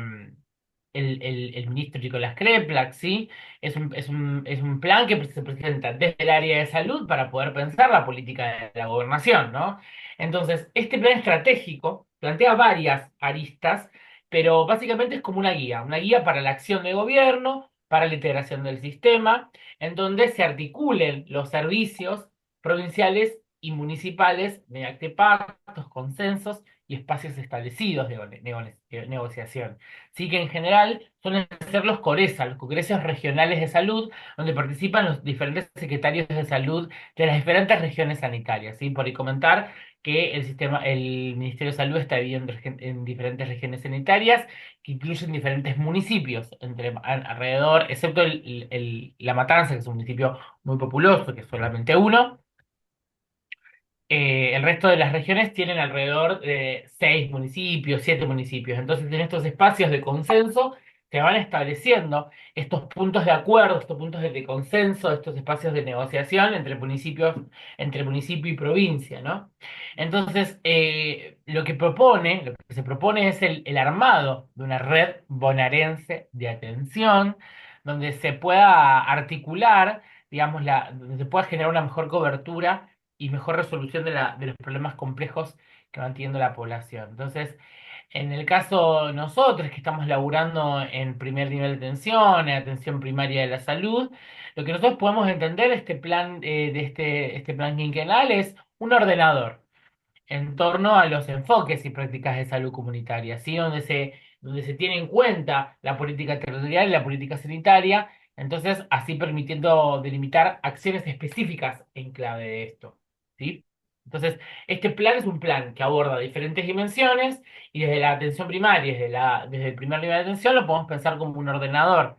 el ministro Nicolás Kreplak, ¿sí? Es un plan que se presenta desde el área de salud para poder pensar la política de la gobernación, ¿no? Entonces, este plan estratégico plantea varias aristas, pero básicamente es como una guía para la acción de gobierno, para la integración del sistema, en donde se articulen los servicios provinciales y municipales mediante pactos, consensos y espacios establecidos de negociación. Sí que en general suelen ser los CORESA, los congresos regionales de salud, donde participan los diferentes secretarios de salud de las diferentes regiones sanitarias. ¿Sí? Por ahí comentar que el Ministerio de Salud está dividido en diferentes regiones sanitarias que incluyen diferentes municipios alrededor, excepto La Matanza, que es un municipio muy populoso, que es solamente uno. El resto de las regiones tienen alrededor de 6 municipios, 7 municipios. Entonces, en estos espacios de consenso se van estableciendo estos puntos de acuerdo, estos puntos de consenso, estos espacios de negociación entre municipios, entre municipio y provincia, ¿no? Entonces, lo que se propone es el armado de una red bonaerense de atención, donde se pueda articular, digamos, donde se pueda generar una mejor cobertura y mejor resolución de los problemas complejos que van teniendo la población. Entonces, en el caso nosotros que estamos laburando en primer nivel de atención, en atención primaria de la salud, lo que nosotros podemos entender este plan este plan quinquenal es un ordenador en torno a los enfoques y prácticas de salud comunitaria, ¿sí? Donde se tiene en cuenta la política territorial y la política sanitaria, entonces así permitiendo delimitar acciones específicas en clave de esto, ¿sí? Entonces, este plan es un plan que aborda diferentes dimensiones y desde la atención primaria, desde el primer nivel de atención, lo podemos pensar como un ordenador,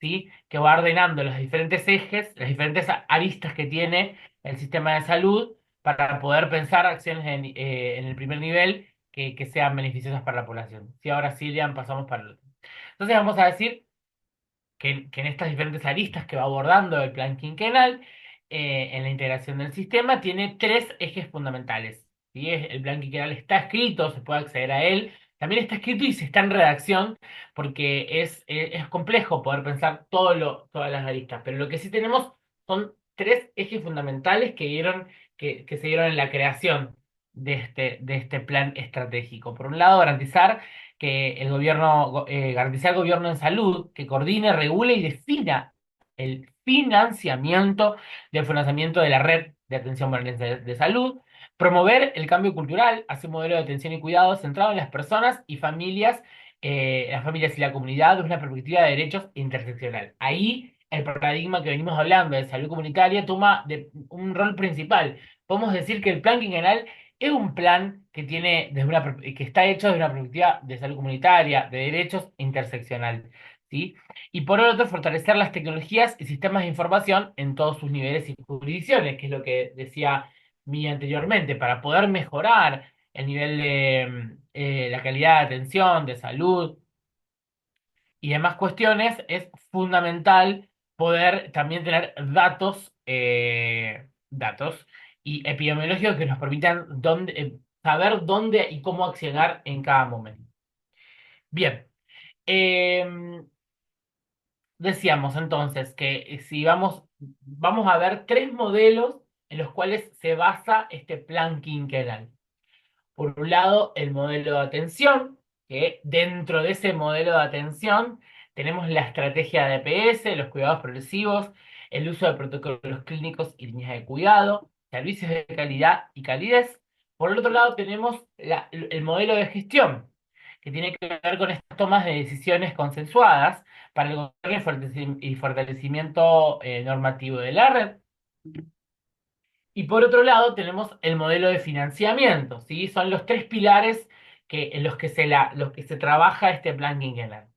¿sí? Que va ordenando los diferentes ejes, las diferentes aristas que tiene el sistema de salud para poder pensar acciones en el primer nivel que sean beneficiosas para la población. Si ahora sí, Lian, pasamos para el otro. Entonces vamos a decir que en estas diferentes aristas que va abordando el plan quinquenal, en la integración del sistema, tiene 3 ejes fundamentales. ¿Sí? El plan quinquenal está escrito, se puede acceder a él. También está escrito y se está en redacción porque es complejo poder pensar todas las aristas. Pero lo que sí tenemos son 3 ejes fundamentales que se dieron en la creación de este plan estratégico. Por un lado, garantizar el gobierno en salud, que coordine, regule y defina el financiamiento del financiamiento de la red de atención permanente de salud, promover el cambio cultural hacia un modelo de atención y cuidado centrado en las familias y la comunidad desde una perspectiva de derechos interseccional. Ahí el paradigma que venimos hablando de salud comunitaria toma un rol principal. Podemos decir que el plan quinquenal es un plan que está hecho desde una perspectiva de salud comunitaria, de derechos interseccional, ¿sí? Y por otro, fortalecer las tecnologías y sistemas de información en todos sus niveles y jurisdicciones, que es lo que decía Mía anteriormente, para poder mejorar el nivel de la calidad de atención, de salud y demás cuestiones, es fundamental poder también tener datos y epidemiológicos que nos permitan saber dónde y cómo accionar en cada momento. Bien, em, decíamos entonces que si vamos a ver tres modelos en los cuales se basa este plan quinquenal. Por un lado, el modelo de atención, que dentro de ese modelo de atención tenemos la estrategia de APS, los cuidados progresivos, el uso de protocolos clínicos y líneas de cuidado, servicios de calidad y calidez. Por el otro lado, tenemos el modelo de gestión, que tiene que ver con estas tomas de decisiones consensuadas para el gobierno y fortalecimiento normativo de la red. Y por otro lado, tenemos el modelo de financiamiento, ¿sí? Son los tres pilares en los que se trabaja este plan quinquenal.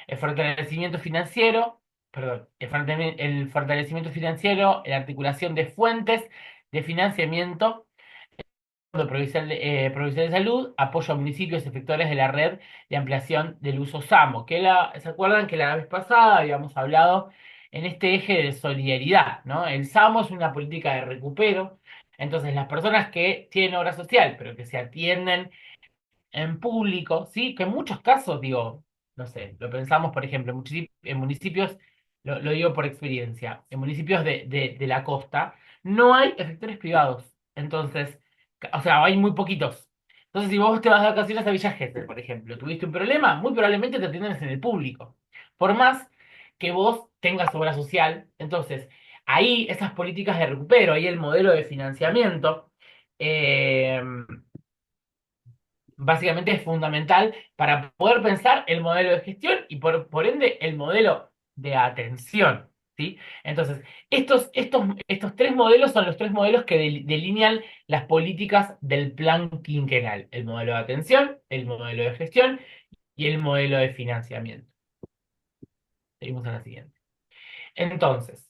El fortalecimiento financiero, perdón, el fortalecimiento financiero, la articulación de fuentes de financiamiento, Fondo Provincial de Salud, apoyo a municipios efectores de la red de ampliación del uso SAMO, ¿se acuerdan que la vez pasada habíamos hablado en este eje de solidaridad, ¿no? El SAMO es una política de recupero, entonces las personas que tienen obra social, pero que se atienden en público, ¿sí? Que en muchos casos, digo, no sé, lo pensamos, por ejemplo, en municipios, lo digo por experiencia, en municipios de la costa, no hay efectores privados. Entonces, o sea, hay muy poquitos. Entonces, si vos te vas de vacaciones a Villa Gesell, por ejemplo, tuviste un problema, muy probablemente te atiendan en el público. Por más que vos tengas obra social, entonces, ahí esas políticas de recupero, ahí el modelo de financiamiento, eh, básicamente es fundamental para poder pensar el modelo de gestión y por ende el modelo de atención, ¿sí? Entonces, estos tres modelos son los tres modelos que delinean las políticas del plan quinquenal: el modelo de atención, el modelo de gestión y el modelo de financiamiento. Seguimos a la siguiente. Entonces,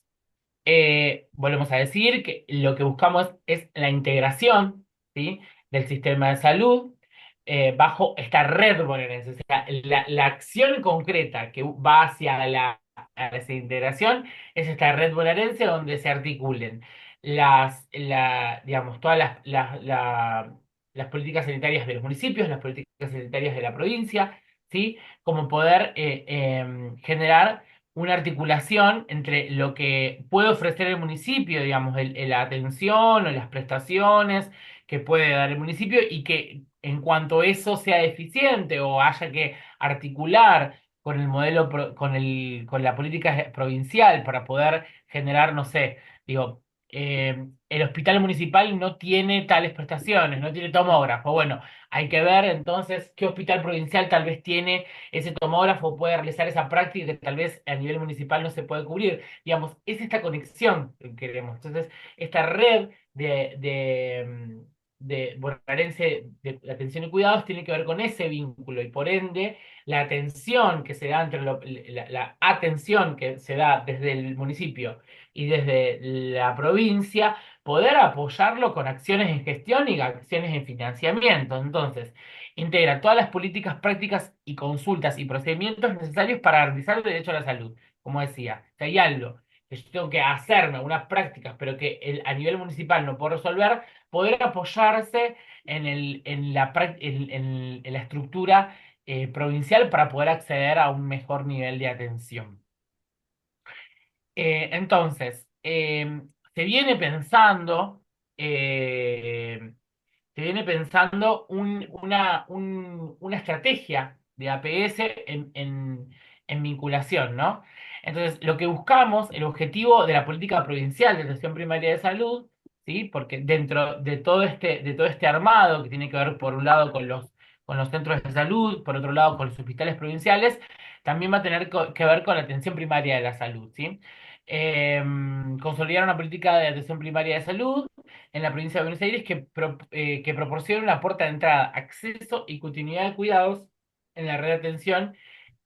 volvemos a decir que lo que buscamos es la integración, ¿sí? Del sistema de salud bajo esta red bonaerense. O sea, la acción concreta que va a esa integración es esta red bonaerense donde se articulen digamos, todas las políticas sanitarias de los municipios, las políticas sanitarias de la provincia, ¿sí? Como poder generar una articulación entre lo que puede ofrecer el municipio, digamos, la atención o las prestaciones que puede dar el municipio y que en cuanto eso sea deficiente o haya que articular con el modelo, con la política provincial para poder generar, no sé, digo, el hospital municipal no tiene tales prestaciones, no tiene tomógrafo. Bueno, hay que ver entonces qué hospital provincial tal vez tiene ese tomógrafo, puede realizar esa práctica que tal vez a nivel municipal no se puede cubrir. Digamos, es esta conexión que queremos. Entonces, esta red de bonaerense de atención y cuidados tiene que ver con ese vínculo y por ende la atención que se da la atención que se da desde el municipio y desde la provincia, poder apoyarlo con acciones en gestión y acciones en financiamiento. Entonces, integra todas las políticas, prácticas y consultas y procedimientos necesarios para garantizar el derecho a la salud. Como decía, si hay algo que yo tengo que hacerme, unas prácticas, pero que a nivel municipal no puedo resolver, poder apoyarse en la estructura provincial para poder acceder a un mejor nivel de atención. Entonces, se viene pensando eh, se viene pensando una estrategia de APS en vinculación, ¿no? Entonces, lo que buscamos, el objetivo de la política provincial de atención primaria de salud, ¿sí? Porque dentro de todo este armado, que tiene que ver por un lado con los centros de salud, por otro lado con los hospitales provinciales, también va a tener que ver con la atención primaria de la salud, ¿sí? Consolidar una política de atención primaria de salud en la provincia de Buenos Aires que proporciona una puerta de entrada, acceso y continuidad de cuidados en la red de atención,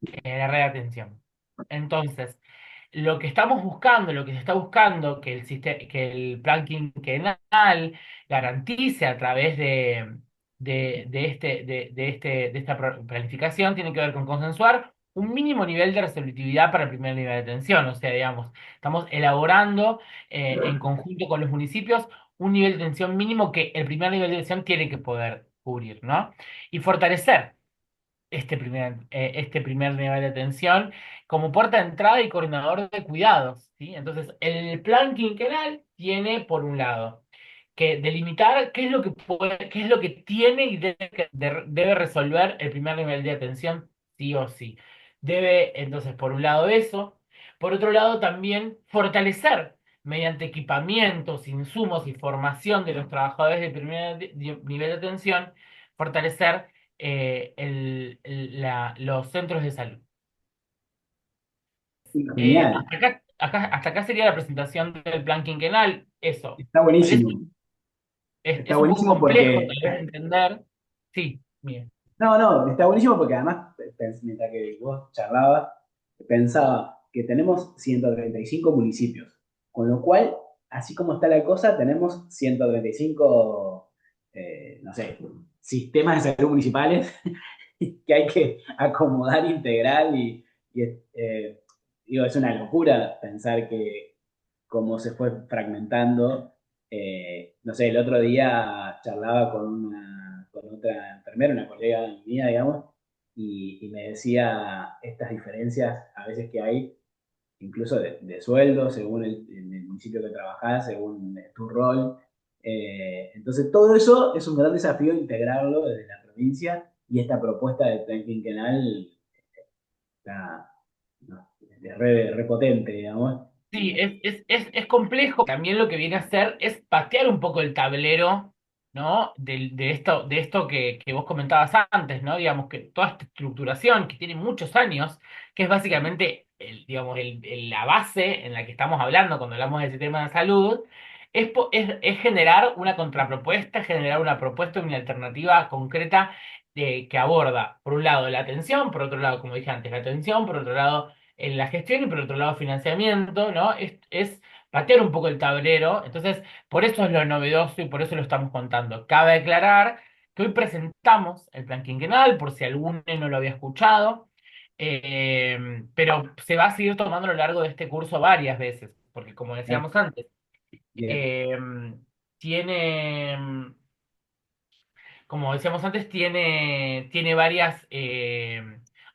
en la red de atención. Entonces, lo que estamos buscando, lo que se está buscando, que el plan quinquenal garantice a través de esta planificación tiene que ver con consensuar un mínimo nivel de resolutividad para el primer nivel de atención. O sea, digamos, estamos elaborando en conjunto con los municipios un nivel de atención mínimo que el primer nivel de atención tiene que poder cubrir, ¿no? Y fortalecer este primer nivel de atención como puerta de entrada y coordinador de cuidados, ¿sí? Entonces, el plan quinquenal tiene, por un lado, que delimitar qué es lo que qué es lo que tiene y debe resolver el primer nivel de atención, sí o sí. Debe, entonces, por un lado eso, por otro lado, también fortalecer mediante equipamientos, insumos y formación de los trabajadores de primer nivel de atención, fortalecer los centros de salud. Genial, Hasta acá sería la presentación del plan quinquenal. Eso, está parece, buenísimo. Está es un poco buenísimo complejo porque, tal vez de entender. Sí, bien. no, no, está buenísimo porque además, mientras que vos charlabas, pensaba que tenemos 135 municipios, con lo cual, así como está la cosa, tenemos 135, no sé, sistemas de salud municipales que hay que acomodar, integrar y, digo, es una locura pensar que cómo se fue fragmentando. No sé, el otro día charlaba con otra enfermera, una colega mía, digamos, y me decía estas diferencias a veces que hay, incluso de sueldo, según en el municipio que trabajás, según tu rol. Entonces, todo eso es un gran desafío integrarlo desde la provincia y esta propuesta de plan quinquenal está, no, es re potente, digamos. Sí, es complejo. También lo que viene a hacer es patear un poco el tablero, ¿no? De esto que vos comentabas antes, ¿no? Digamos que toda esta estructuración que tiene muchos años, que es básicamente digamos, la base en la que estamos hablando cuando hablamos del sistema de salud, es generar una contrapropuesta, generar una propuesta, una alternativa concreta que aborda, por un lado, la atención, por otro lado, como dije antes, la atención, por otro lado en la gestión y por otro lado financiamiento, ¿no? Es patear un poco el tablero, entonces por eso es lo novedoso y por eso lo estamos contando. Cabe aclarar que hoy presentamos el plan quinquenal, por si alguno no lo había escuchado, pero se va a seguir tomando a lo largo de este curso varias veces, porque como decíamos antes, Bien. eh, tiene, como decíamos antes, tiene varias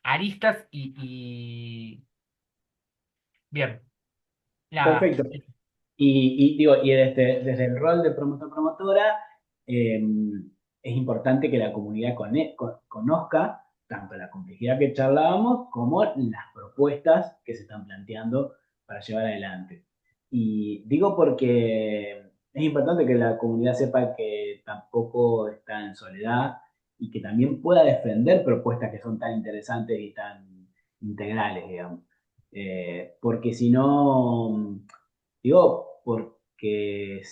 aristas bien. Nada, Perfecto. Y digo, y desde el rol de promotor-promotora, eh, es importante que la comunidad conozca tanto la complejidad que charlábamos como las propuestas que se están planteando para llevar adelante. Y digo porque es importante que la comunidad sepa que tampoco está en soledad y que también pueda defender propuestas que son tan interesantes y tan integrales, digamos. Porque si no, digo, porque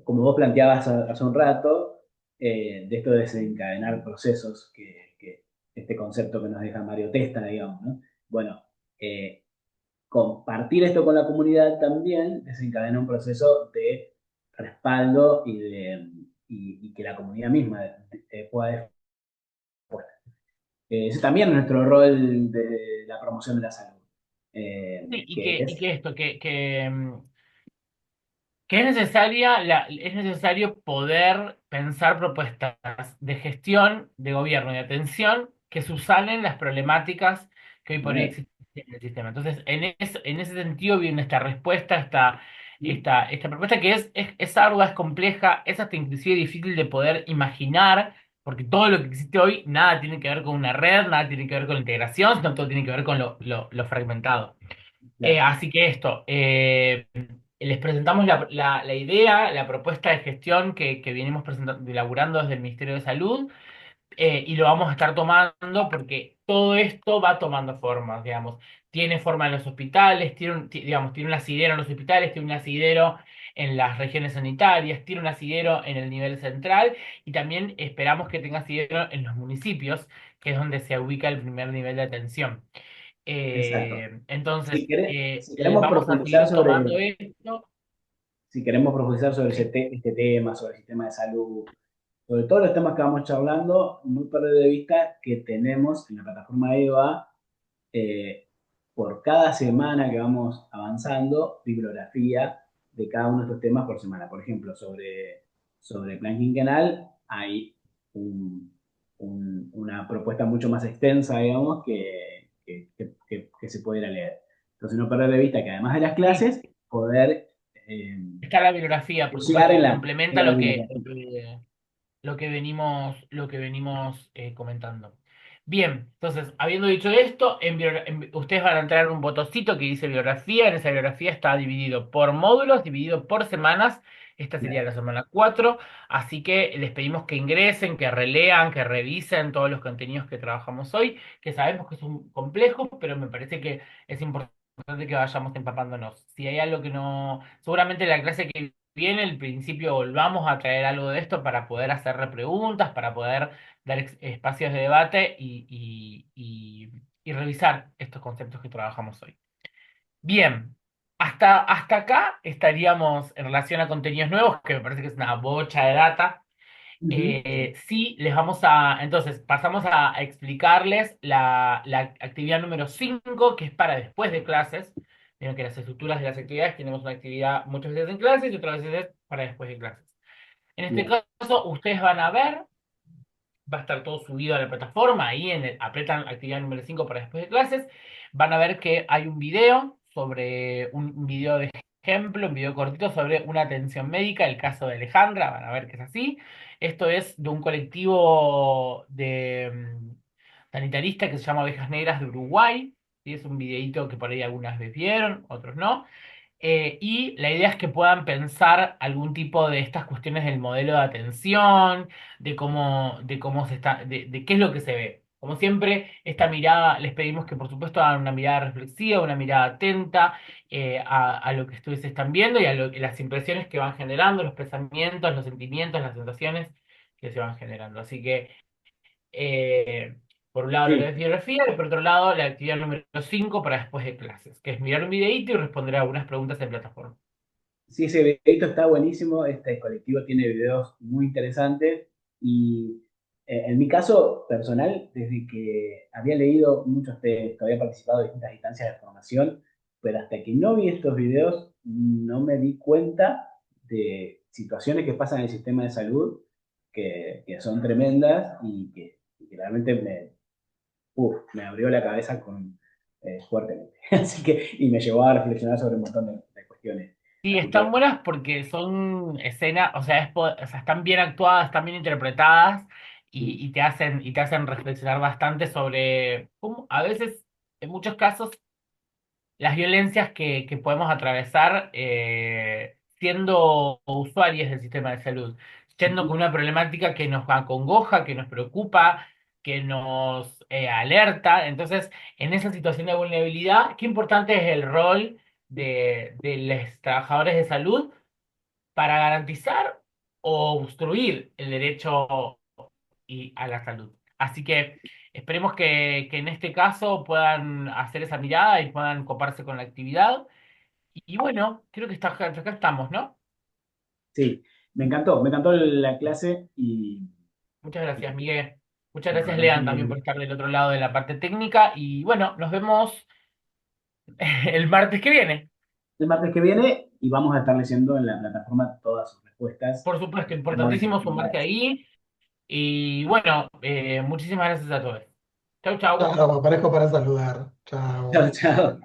como vos planteabas hace un rato, de esto de desencadenar procesos, que este concepto que nos deja Mario Testa, digamos, ¿no? Bueno, compartir esto con la comunidad también desencadena un proceso de respaldo y que la comunidad misma pueda. Ese también es nuestro rol de la promoción de la salud. sí, Que y es que esto, que es necesaria es necesario poder pensar propuestas de gestión, de gobierno y de atención que subsanen las problemáticas que hoy por hoy existen en el sistema. Entonces, en ese sentido viene esta respuesta, esta propuesta que es ardua, es compleja, es hasta inclusive difícil de poder imaginar, porque todo lo que existe hoy, nada tiene que ver con una red, nada tiene que ver con la integración, sino todo tiene que ver con lo fragmentado. claro, Así que esto, les presentamos la idea, la propuesta de gestión que venimos elaborando desde el Ministerio de Salud, y lo vamos a estar tomando porque todo esto va tomando formas, digamos. Tiene forma en los hospitales, digamos, tiene un asidero en los hospitales, tiene un asidero en las regiones sanitarias, tiene un asidero en el nivel central y también esperamos que tenga asidero en los municipios, que es donde se ubica el primer nivel de atención. exacto. Si, Entonces, si queremos vamos a profundizar seguir tomando sobre, esto. si queremos profundizar sobre Sí. este tema, sobre el sistema de salud, sobre todos los temas que vamos charlando, no perder de vista que tenemos en la plataforma EVA, eh, por cada semana que vamos avanzando, bibliografía de cada uno de estos temas por semana. Por ejemplo, sobre plan quinquenal hay una propuesta mucho más extensa, digamos, que se puede ir a leer. Entonces, no perder de vista que además de las Sí, clases, poder está la bibliografía, por bucear supuesto, en que en complementa la lo que, bibliografía. lo que venimos comentando. Bien, entonces, habiendo dicho esto, ustedes van a entrar en un botoncito que dice biografía. En esa biografía está dividido por módulos, dividido por semanas. Esta sería la semana 4. Así que les pedimos que ingresen, que relean, que revisen todos los contenidos que trabajamos hoy, que sabemos que son complejos, pero me parece que es importante que vayamos empapándonos. Si hay algo que no, seguramente la clase que viene, al principio volvamos a traer algo de esto para poder hacerle preguntas, para poder dar espacios de debate y revisar estos conceptos que trabajamos hoy. Bien, hasta acá estaríamos en relación a contenidos nuevos, que me parece que es una bocha de data. Ujú. Sí, les vamos a, entonces, pasamos a explicarles la actividad número 5 que es para después de clases. Vieron que las estructuras de las actividades tenemos una actividad muchas veces en clases y otras veces para después de clases. En este Bien, caso, ustedes van a ver, va a estar todo subido a la plataforma, ahí apretan actividad número 5 para después de clases, van a ver que hay un video sobre un video de ejemplo, un video cortito sobre una atención médica, el caso de Alejandra, van a ver que es así. Esto es de un colectivo de sanitarista que se llama Ovejas Negras de Uruguay, y es un videíto que por ahí algunas veces vieron, otros no. Y la idea es que puedan pensar algún tipo de estas cuestiones del modelo de atención, de cómo se está, de qué es lo que se ve. Como siempre, esta mirada, les pedimos que por supuesto hagan una mirada reflexiva, una mirada atenta a lo que ustedes están viendo y las impresiones que van generando, los pensamientos, los sentimientos, las sensaciones que se van generando. Así que eh, por un lado la sí. bibliografía y por otro lado la actividad número 5 para después de clases, que es mirar un videíto y responder a algunas preguntas en plataforma. Sí, ese videito está buenísimo. Este colectivo tiene videos muy interesantes. Y en mi caso personal, desde que había leído muchos textos, había participado en distintas instancias de formación, pero hasta que no vi estos videos, no me di cuenta de situaciones que pasan en el sistema de salud que son tremendas y que realmente me abrió la cabeza fuertemente. Así que, y me llevó a reflexionar sobre un montón de cuestiones. Sí, Así que están buenas porque son escenas, o sea, o sea, están bien actuadas, están bien interpretadas sí, y te hacen reflexionar bastante sobre cómo a veces, en muchos casos, las violencias que podemos atravesar siendo usuarios del sistema de salud, siendo con una problemática que nos acongoja, que nos preocupa, que nos alerta. Entonces, en esa situación de vulnerabilidad, qué importante es el rol de los trabajadores de salud para garantizar o obstruir el derecho a la salud. Así que esperemos que en este caso puedan hacer esa mirada y puedan coparse con la actividad. Y bueno, creo que acá estamos, ¿no? sí, me encantó la clase Muchas gracias, y Miguel. Muchas nos gracias, Lean, también por conocemos estar del otro lado de la parte técnica. Y bueno, nos vemos el martes que viene. el martes que viene y vamos a estar leyendo en la plataforma todas sus respuestas Por supuesto, que tenemos de sus importantísimo sumarse actividades. ahí. Y bueno, muchísimas gracias a todos. Chau, chau. Chao, aparezco para saludar. Chao, Chao. chao.